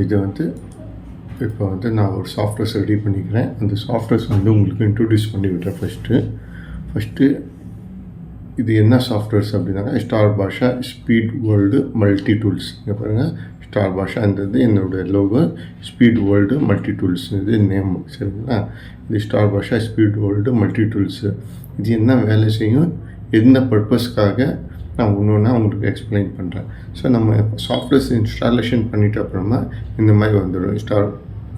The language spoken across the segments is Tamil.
இது வந்து இப்போ வந்து நான் ஒரு சாஃப்ட்வேர்ஸ் ரெடி பண்ணிக்கிறேன். அந்த சாஃப்ட்வேர்ஸ் வந்து உங்களுக்கு இன்ட்ரடியூஸ் பண்ணி விடுறேன். ஃபஸ்ட்டு இது என்ன சாஃப்ட்வேர்ஸ் அப்படின்னாக்கா star Basha speed world multi tools. இங்கே பாருங்கள், ஸ்டார் பாஷான்றது என்னுடைய logo, speed world multi tools இது நேம். சரிங்களா? இது star Basha speed world multi tools. இது என்ன வேலை செய்யும், என்ன பர்பஸ்க்காக நான் ஒன்று உங்களுக்கு எக்ஸ்பிளைன் பண்ணுறேன். ஸோ நம்ம சாஃப்ட்வேர்ஸ் இன்ஸ்டாலேஷன் பண்ணிவிட்டு அப்புறமா இந்த மாதிரி வந்துடும் ஸ்டார்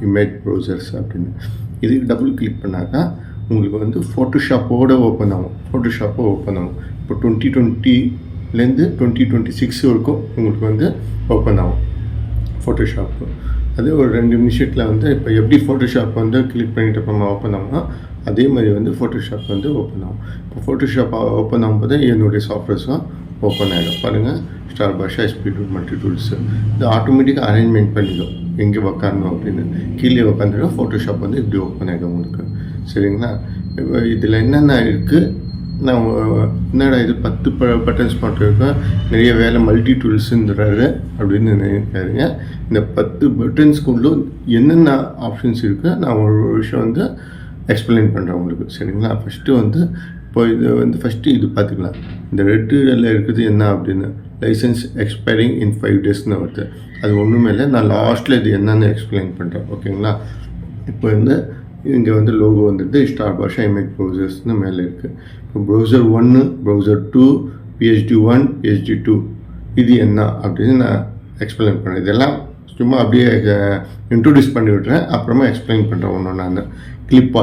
இமேஜ் ப்ரௌசர்ஸ் அப்படின்னு. இதுக்கு டபுள் கிளிக் பண்ணாக்கா உங்களுக்கு வந்து ஃபோட்டோஷாப்போடு ஓப்பன் ஆகும். இப்போ 2020லேருந்து 2026 வரைக்கும் உங்களுக்கு வந்து ஓப்பன் ஆகும் ஃபோட்டோஷாப்பு. அது ஒரு 2 நிமிஷத்தில் வந்து இப்போ எப்படி ஃபோட்டோஷாப் வந்து கிளிக் பண்ணிவிட்டு அப்புறமா ஓப்பன் ஆகும்னா அதே மாதிரி வந்து ஃபோட்டோஷாப் வந்து ஓப்பன் ஆகும். இப்போ ஃபோட்டோஷாப் ஓப்பன் ஆகும்போது என்னுடைய சாஃப்ட்வேர்ஸும் ஓப்பன் ஆகிடும். பாருங்கள், star Basha speed multi tools. இது ஆட்டோமேட்டிக்காக அரேஞ்ச்மெண்ட் பண்ணிடும் எங்கே உக்காரணும் அப்படின்னு. கீழே உட்காந்துடும், ஃபோட்டோஷாப் வந்து இப்படி ஓப்பன் ஆகிடும் உங்களுக்கு. சரிங்களா? இப்போ இதில் என்னென்ன இருக்குது, நான் என்னடா இது 10 பட்டன்ஸ் மட்டும் இருக்கேன், நிறைய வேலை மல்டி டூல்ஸுன்றாரு அப்படின்னு நினைக்காருங்க. இந்த 10 பட்டன்ஸ்க்குள்ளே என்னென்ன ஆப்ஷன்ஸ் இருக்குது நான் ஒரு விஷயம் வந்து எக்ஸ்பிளைன் பண்ணுறேன் உங்களுக்கு. சரிங்களா? ஃபஸ்ட்டு வந்து இப்போ இது வந்து ஃபஸ்ட்டு இது பார்த்துக்கலாம். இந்த ரெட்டில் இருக்குது என்ன அப்படின்னு, லைசன்ஸ் எக்ஸ்பைரிங் இன் 5 daysன்னு வருது. அது ஒன்றுமே இல்லை, நான் லாஸ்ட்டில் இது என்னென்னு எக்ஸ்பிளைன் பண்ணுறேன். ஓகேங்களா? இப்போ வந்து இங்கே வந்து லோகோ வந்துட்டு ஸ்டார் பாஷா இமேஜ் ப்ரௌசர்ஸ்னு மேலே இருக்குது. இப்போ ப்ரௌசர் 1, ப்ரௌசர் 2, PhD1, PhD2 இது என்ன அப்படின்னு நான் எக்ஸ்பிளைன் பண்ணுறேன். இதெல்லாம் சும்மா அப்படியே இன்ட்ரடியூஸ் பண்ணி விட்றேன், அப்புறமா எக்ஸ்பிளைன் பண்ணுறேன் ஒன்று. நான் கிளிப்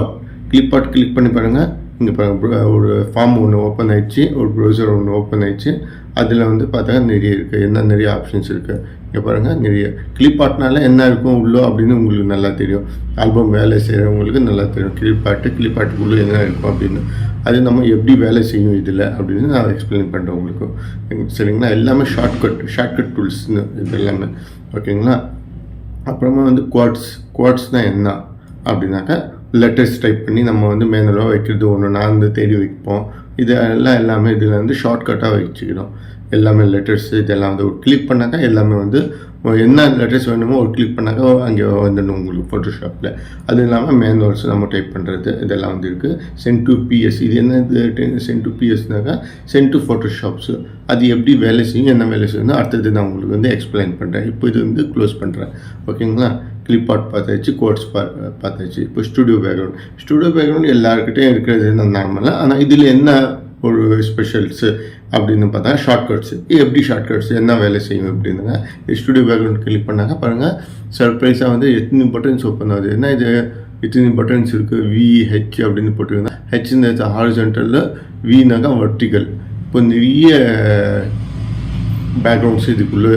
கிளிக் பண்ணி பாருங்கள். இங்கே பாருங்கள், ஒரு ஃபார்ம் ஒன்று ஓப்பன் ஆயிடுச்சு, ஒரு ப்ரௌசர் ஒன்று ஓப்பன் ஆயிடுச்சு. அதில் வந்து பார்த்தா நிறைய இருக்குது, நிறைய ஆப்ஷன்ஸ் இருக்குது. இங்கே பாருங்கள், நிறைய கிளிப்பாட்னால என்ன இருக்கும் உள்ளே அப்படின்னு உங்களுக்கு நல்லா தெரியும். ஆல்பம் வேலை செய்கிறவங்களுக்கு நல்லா தெரியும் கிளிப்பாட்டுக்குள்ளே என்ன இருக்கும் அப்படின்னு. அது நம்ம எப்படி வேலை செய்யும் இதில் அப்படின்னு நான் எக்ஸ்பிளைன் பண்ணுறேன் உங்களுக்கு. சரிங்களா? எல்லாமே ஷார்ட்கட் டூல்ஸ்னு இது எல்லாமே. ஓகேங்களா? அப்புறமா வந்து குவாட்ஸ்னால் என்ன அப்படின்னாக்கா லெட்டர்ஸ் டைப் பண்ணி நம்ம வந்து மேனுவலாக வைக்கிறது ஒன்று. நான் வந்து தேடி வைப்போம். இது எல்லாமே இதில் வந்து ஷார்ட்கட்டாக வச்சுக்கிறோம். எல்லாமே லெட்டர்ஸ் இதெல்லாம் வந்து ஒரு கிளிக் பண்ணாக்கா எல்லாமே வந்து என்ன லெட்டர்ஸ் வேணுமோ ஒரு கிளிக் பண்ணாக்கா அங்கே வந்துடணும் உங்களுக்கு ஃபோட்டோஷாப்பில். அது இல்லாமல் மேனுவல்ஸ் நம்ம டைப் பண்ணுறது இதெல்லாம் வந்து இருக்குது. சென்ட் டு PS, இது என்ன சென்ட் டு PSனாக்கா சென்ட் டு ஃபோட்டோஷாப்ஸு. அது எப்படி வேலை செய்யும், என்ன வேலை செய்யணும் அடுத்தது நான் உங்களுக்கு வந்து எக்ஸ்பிளைன் பண்ணுறேன். இப்போ இது வந்து க்ளோஸ் பண்ணுறேன். ஓகேங்களா? கிளிப்பாட் பார்த்தாச்சு, கோட்ஸ் பார்த்தாச்சு. இப்போ ஸ்டுடியோ பேக்ரவுண்ட் எல்லாருக்கிட்டையும் இருக்கிறது என்ன நார்மலாக. ஆனால் இதில் என்ன ஒரு ஸ்பெஷல்ஸு அப்படின்னு பார்த்தா ஷார்ட்கட்ஸு. எப்படி ஷார்ட்கட்ஸ் என்ன வேலை செய்யும் அப்படின்னாங்க, ஸ்டுடியோ பேக்ரவுண்ட் கிளிக் பண்ணாங்க பாருங்கள், சர்ப்ரைஸாக வந்து எத்தனை பட்டன்ஸ் ஓப்பன் ஆகுது. என்ன இது இத்தனை பட்டன்ஸ் இருக்குது, VH அப்படின்னு போட்டுருங்க. ஹெச்னா ஹாரிசான்டலில், வினாக்கா வெர்டிகல். இப்போ நிறைய பேக்ரவுண்ட்ஸ் இதுக்குள்ளே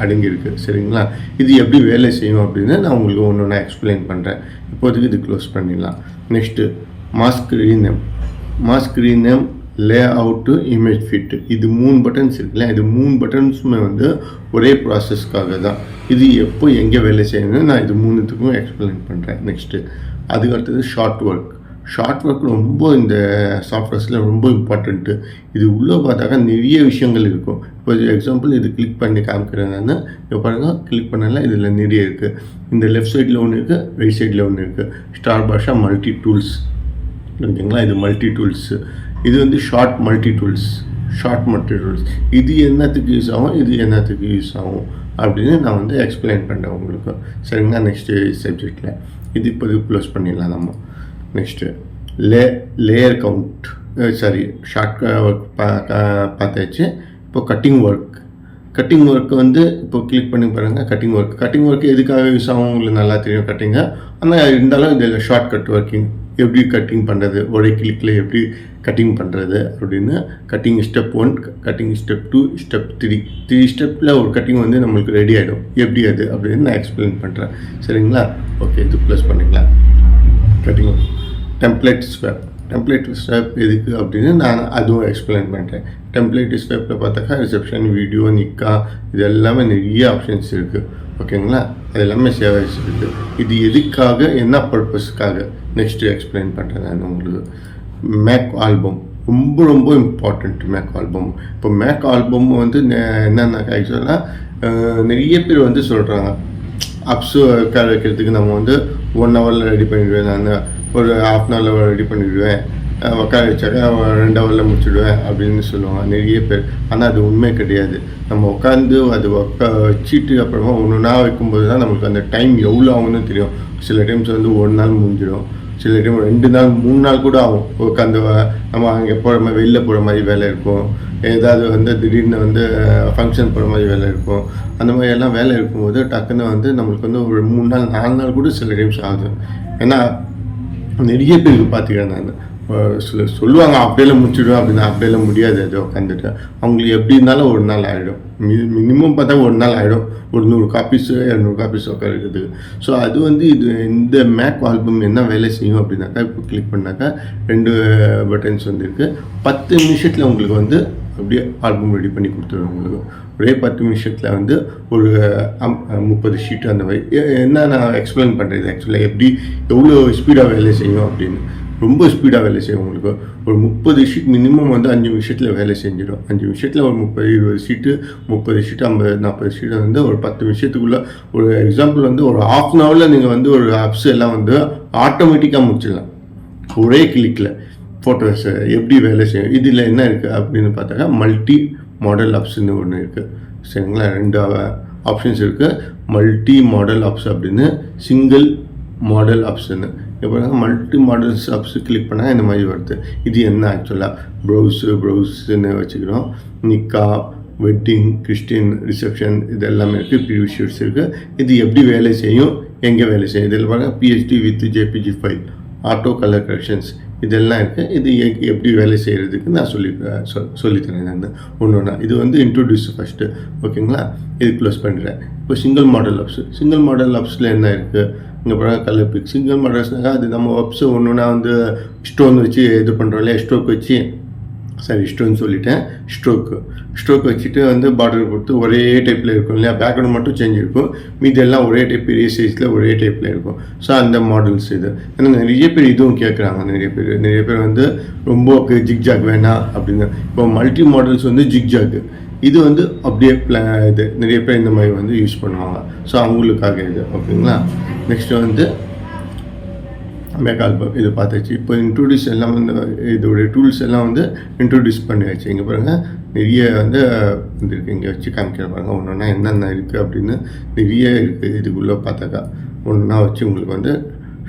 அடங்கியிருக்கு. சரிங்களா? இது எப்படி வேலை செய்யும் அப்படின்னு நான் உங்களுக்கு ஒன்று எக்ஸ்பிளைன் பண்ணுறேன். இப்போதைக்கு இது க்ளோஸ் பண்ணிடலாம். நெக்ஸ்ட்டு மாஸ்க் ரீநேம் லே அவுட்டு இமேஜ் ஃபிட். இது 3 பட்டன்ஸ் இருக்குல்ல, இது 3 பட்டன்ஸுமே வந்து ஒரே ப்ராசஸ்க்காக தான். இது எப்போ எங்கே வேலை செய்யணும்னு நான் இது 3த்துக்கும் எக்ஸ்பிளைன் பண்ணுறேன். நெக்ஸ்ட்டு அதுக்கு அடுத்தது ஷார்ட் ஒர்க் ரொம்ப இந்த சாஃப்ட்வேர்ஸில் ரொம்ப இம்பார்ட்டண்ட்டு. இது உள்ளே பார்த்தாக்கா நிறைய விஷயங்கள் இருக்கும். இப்போ எக்ஸாம்பிள் இது கிளிக் பண்ணி காமிக்கிறேன் நான். இப்போ பாருங்கள், கிளிக் பண்ணலாம், இதில் நிறைய இருக்குது. இந்த லெஃப்ட் சைடில் ஒன்று இருக்குது, ரைட் சைடில் ஒன்று இருக்குது. ஸ்டார் பாஷா மல்டி டூல்ஸ். ஓகேங்களா? இது மல்டி டூல்ஸு. இது வந்து ஷார்ட் மல்டி டூல்ஸ். இது என்னத்துக்கு யூஸ் ஆகும், இது என்னத்துக்கு யூஸ் ஆகும் அப்படின்னு நான் வந்து எக்ஸ்பிளைன் பண்ணுறேன் உங்களுக்கு. சரிங்களா? நெக்ஸ்ட்டு சப்ஜெக்டில் இது இப்போது க்ளோஸ் பண்ணிடலாம் நம்ம. Next layer count, short work பார்த்தாச்சு. இப்போ கட்டிங் ஒர்க் வந்து இப்போ கிளிக் பண்ணி பாருங்கள். கட்டிங் ஒர்க் எதுக்காக யூஸ் ஆகும் உங்களுக்கு நல்லா தெரியும் கட்டிங்க. ஆனால் இருந்தாலும் இதில் ஷார்ட்கட் ஒர்க்கிங் எப்படி கட்டிங் பண்ணுறது, ஒரே கிளிக்கில் எப்படி கட்டிங் பண்ணுறது அப்படின்னு. Cutting step 1, cutting step 2, step 3 ஸ்டெப்பில் ஒரு கட்டிங் வந்து நம்மளுக்கு ரெடி ஆகிடும். எப்படி அது அப்படின்னு நான் எக்ஸ்பிளைன் பண்ணுறேன். சரிங்களா? ஓகே, இது ப்ளஸ் பண்ணிக்கலாம். கட்டிங் டெம்ப்ளேட் ஸ்வாப் எதுக்கு அப்படின்னு நான் அதுவும் எக்ஸ்பிளைன் பண்ணுறேன். டெம்ப்ளேட் ஸ்வாப்பில் பார்த்தாக்கா ரிசப்ஷன், வீடியோ, நிக்கா இது எல்லாமே நிறைய ஆப்ஷன்ஸ் இருக்குது. ஓகேங்களா? அது எல்லாமே சேவ் இருக்குது. இது எதுக்காக, என்ன பர்பஸ்க்காக நெக்ஸ்ட்டு எக்ஸ்பிளைன் பண்ணுறேன் நான் உங்களுக்கு. மேக் ஆல்பம் ரொம்ப இம்பார்ட்டண்ட். இப்போ மேக் ஆல்பம் வந்து என்னென்னாக்கா ஆக்சுவலாக நிறைய பேர் வந்து சொல்கிறாங்க அப்ஸு உட்கார வைக்கிறதுக்கு நம்ம வந்து 1 ஹவரில் ரெடி பண்ணிவிடுவேன், நான் ஒரு ½ அன் ஹவரில் ரெடி பண்ணிவிடுவேன், உட்கார வச்சாக்கா 2 ஹவரில் முடிச்சுடுவேன் அப்படின்னு சொல்லுவாங்க நிறைய பேர். ஆனால் அது உண்மை கிடையாது. நம்ம உட்காந்து அது வச்சுட்டு அப்புறமா ஒன்று ஒன்றா வைக்கும்போது தான் நமக்கு அந்த டைம் எவ்வளோ ஆகும்னு தெரியும். சில டைம்ஸ் வந்து 1 நாள் முடிஞ்சிடும், சில டைம் 2 நாள் 3 நாள் கூட ஆகும். உட்காந்து நம்ம அங்கே போகிற மாதிரி வெளில போகிற மாதிரி வேலை இருக்கும், ஏதாவது வந்து திடீர்னு வந்து ஃபங்க்ஷன் போகிற மாதிரி வேலை இருக்கும். அந்த மாதிரி எல்லாம் வேலை இருக்கும்போது டக்குன்னு வந்து நம்மளுக்கு வந்து ஒரு 3 நாள் 4 நாள் கூட சில டைம்ஸ் ஆகுது. ஏன்னா நிறைய பேருக்கு பார்த்துக்கிறேன் நான், சொல்லுவாங்க அப்படியெல்லாம் முடிச்சிடுவேன் அப்படின்னா அப்படியெல்லாம் முடியாது. அது உட்காந்துட்டு அவங்களுக்கு எப்படி இருந்தாலும் 1 நாள் ஆகிடும், மினிமம் பார்த்தா 1 நாள் ஆகிடும், ஒரு 100 காப்பீஸ் 200 காப்பீஸ் உட்காருக்குது. ஸோ அது வந்து இந்த மேக் ஆல்பம் என்ன வேலை செய்யும் அப்படின்னாக்கா, இப்போ கிளிக் பண்ணாக்கா 2 பட்டன்ஸ் வந்து இருக்குது. 10 நிமிஷத்தில் உங்களுக்கு வந்து அப்படியே ஆல்பம் ரெடி பண்ணி கொடுத்துருவோம். உங்களுக்கு ஒரே 10 நிமிஷத்தில் வந்து ஒரு 30 ஷீட் அந்த மாதிரி. என்ன நான் எக்ஸ்பிளைன் பண்ணுறது ஆக்சுவலாக எப்படி எவ்வளோ ஸ்பீடாக வேலை செய்யும் அப்படின்னு. ரொம்ப ஸ்பீடாக வேலை செய்யும். உங்களுக்கு ஒரு 30 ஷீட் மினிமம் வந்து 5 நிமிஷத்தில் வேலை செஞ்சிடும். 5 நிமிஷத்தில் ஒரு 30-20 ஷீட்டு, 30 ஷீட்டு 50-40 ஷீட்டை வந்து ஒரு 10 நிமிஷத்துக்குள்ளே, ஒரு எக்ஸாம்பிள் வந்து ஒரு ½ அன் ஹவரில் நீங்கள் வந்து ஒரு ஆப்ஸ் எல்லாம் வந்து ஆட்டோமேட்டிக்காக முடிச்சிடலாம் ஒரே கிளிக்கில். ஃபோட்டோஸ் எப்படி வேலை செய்யும், இதில் என்ன இருக்குது அப்படின்னு பார்த்தாக்கா மல்டி மாடல் ஆப்ஸ்ன்னு ஒன்று இருக்குது. சரிங்களா, 2 ஆப்ஷன்ஸ் இருக்குது. மல்டி மாடல் ஆப்ஸ் அப்படின்னு, சிங்கிள் மாடல் ஆப்ஸ்ன்னு. இப்போ மல்டி மாடல்ஸ் ஆப்ஸ் கிளிக் பண்ணால் இந்த மாதிரி வருது. இது என்ன ஆக்சுவலாக ப்ரௌஸ்ன்னு வச்சுக்கிறோம். நிக்கா, வெட்டிங், கிறிஸ்டின், ரிசப்ஷன் இது எல்லாமே இருக்குது. ப்ரீவியூ ஷூட்ஸ் இருக்குது. இது எப்படி வேலை செய்யும், எங்கே வேலை செய்யும், இதில் பாருங்கள் PHD with JPG file, auto colour corrections இதெல்லாம் இருக்குது. இது எப்படி வேலை செய்கிறதுக்கு நான் சொல்லித்தரேன் நான் ஒன்று. இது வந்து இன்ட்ரோடியூஸ் ஃபஸ்ட்டு. ஓகேங்களா, இது க்ளோஸ் பண்ணுறேன். இப்போ சிங்கிள் மாடல் ஆப்ஸில் என்ன இருக்குது, இங்கே பாருங்கள் கலர் பிக். சிங்கிள் மாடல்ஸ்னாக்கா அது நம்ம ஆப்ஸு ஒன்றுனா வந்து ஸ்டோன் வச்சு இது பண்ணுறோம் இல்லையா, ஸ்ட்ரோக் வச்சுட்டு வந்து பார்டர் கொடுத்து ஒரே டைப்பில் இருக்கும் இல்லையா, பேக்ரவுண்ட் மட்டும் சேஞ்ச் இருக்கும், மீதி எல்லாம் ஒரே டைப் பெரிய சைஸில் ஒரே டைப்பில் இருக்கும். ஸோ அந்த மாடல்ஸ் இது. ஏன்னா நிறைய பேர் இதுவும் கேட்குறாங்க. நிறைய பேர் வந்து ரொம்ப ஜிக்ஜாக் வேணாம் அப்படின்னு. இப்போ மல்டி மாடல்ஸ் வந்து ஜிக்ஜாக், இது வந்து அப்படியே இது நிறைய பேர் இந்த மாதிரி வந்து யூஸ் பண்ணுவாங்க. ஸோ அவங்களுக்காக இது. ஓகேங்களா, நெக்ஸ்ட்டு வந்து மேக் ஆல்பம் இது பார்த்தாச்சு. இப்போ இன்ட்ரோடியூஸ் எல்லாம் வந்து இதோடைய டூல்ஸ் எல்லாம் வந்து இன்ட்ரோடியூஸ் பண்ணியாச்சு. இங்கே பாருங்கள் நிறைய வந்து வந்துருக்கு, இங்கே வச்சு காமிக்கிற பாருங்கள் ஒன்றுனா என்னென்ன இருக்குது அப்படின்னு நிறைய இருக்குது. இதுக்குள்ளே பார்த்தாக்கா ஒன்றுனா வச்சு உங்களுக்கு வந்து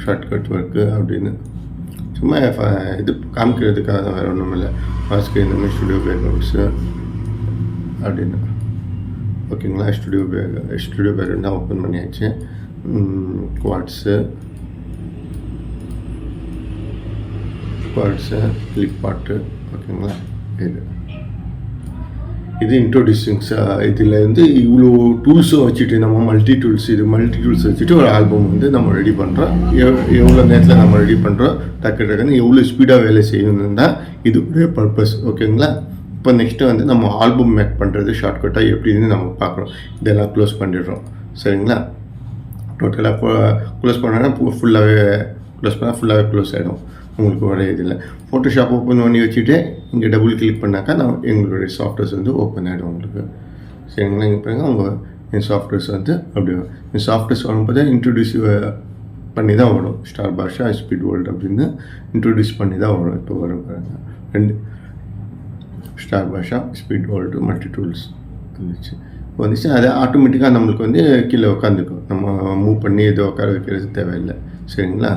ஷார்ட்கட் ஒர்க்கு அப்படின்னு சும்மா இது காமிக்கிறதுக்காக தான், வேறு ஒன்றும் இல்லை. மாஸ்க்கு இந்த மாதிரி ஸ்டுடியோ பேக்ரவுண்ட்ஸு அப்படின்னு. ஓகேங்களா, ஸ்டுடியோ பேக்ரவுண்ட் தான் ஓப்பன் பண்ணியாச்சு. குவாட்ஸு கிளிக் பாட்டு. ஓகேங்களா, இது இன்ட்ரோடியூசிங்ஸா. இதில் வந்து இவ்வளோ டூல்ஸும் வச்சுட்டு நம்ம மல்டி டூல்ஸ் வச்சுட்டு ஒரு ஆல்பம் வந்து நம்ம ரெடி பண்ணுறோம். எவ்வளோ நேரத்தில் நம்ம ரெடி பண்ணுறோம், டக்குன்னு எவ்வளோ ஸ்பீடாக வேலை செய்யணுன்னு தான் இதுடைய பர்பஸ். ஓகேங்களா, இப்போ நெக்ஸ்ட்டு வந்து நம்ம ஆல்பம் மேக் பண்ணுறது ஷார்ட்கட்டாக எப்படின்னு நம்ம பார்க்குறோம். இதெல்லாம் க்ளோஸ் பண்ணிடுறோம். சரிங்களா, டோட்டலாக க்ளோஸ் பண்ணோன்னா ஃபுல்லாகவே க்ளோஸ் ஆகிடும். உங்களுக்கு ஒரே இதில் ஃபோட்டோஷாப் ஓப்பன் பண்ணி வச்சுட்டு இங்கே டபுள் கிளிக் பண்ணாக்கா எங்களுடைய சாஃப்ட்வேர்ஸ் வந்து ஓப்பன் ஆகிடும் உங்களுக்கு. சரிங்களா, இங்கே பாருங்கள் உங்கள் என் சாஃப்ட்வேர்ஸ் வந்து அப்படி என் சாஃப்ட்வேர்ஸ் வரும்போது இன்ட்ரடியூஸ் பண்ணி தான் வரும். ஸ்டார் பாஷா, ஸ்பீட் வேர்ல்டு அப்படின்னு இன்ட்ரடியூஸ் பண்ணி தான் வரும். இப்போ வரும் பாருங்கள் 2 star Basha, speed world, multi tools வந்துச்சு. அது ஆட்டோமேட்டிக்காக நம்மளுக்கு வந்து கீழே உட்காந்துக்கும். நம்ம மூவ் பண்ணி எது உட்கார வைக்கிறது தேவையில்லை. சரிங்களா,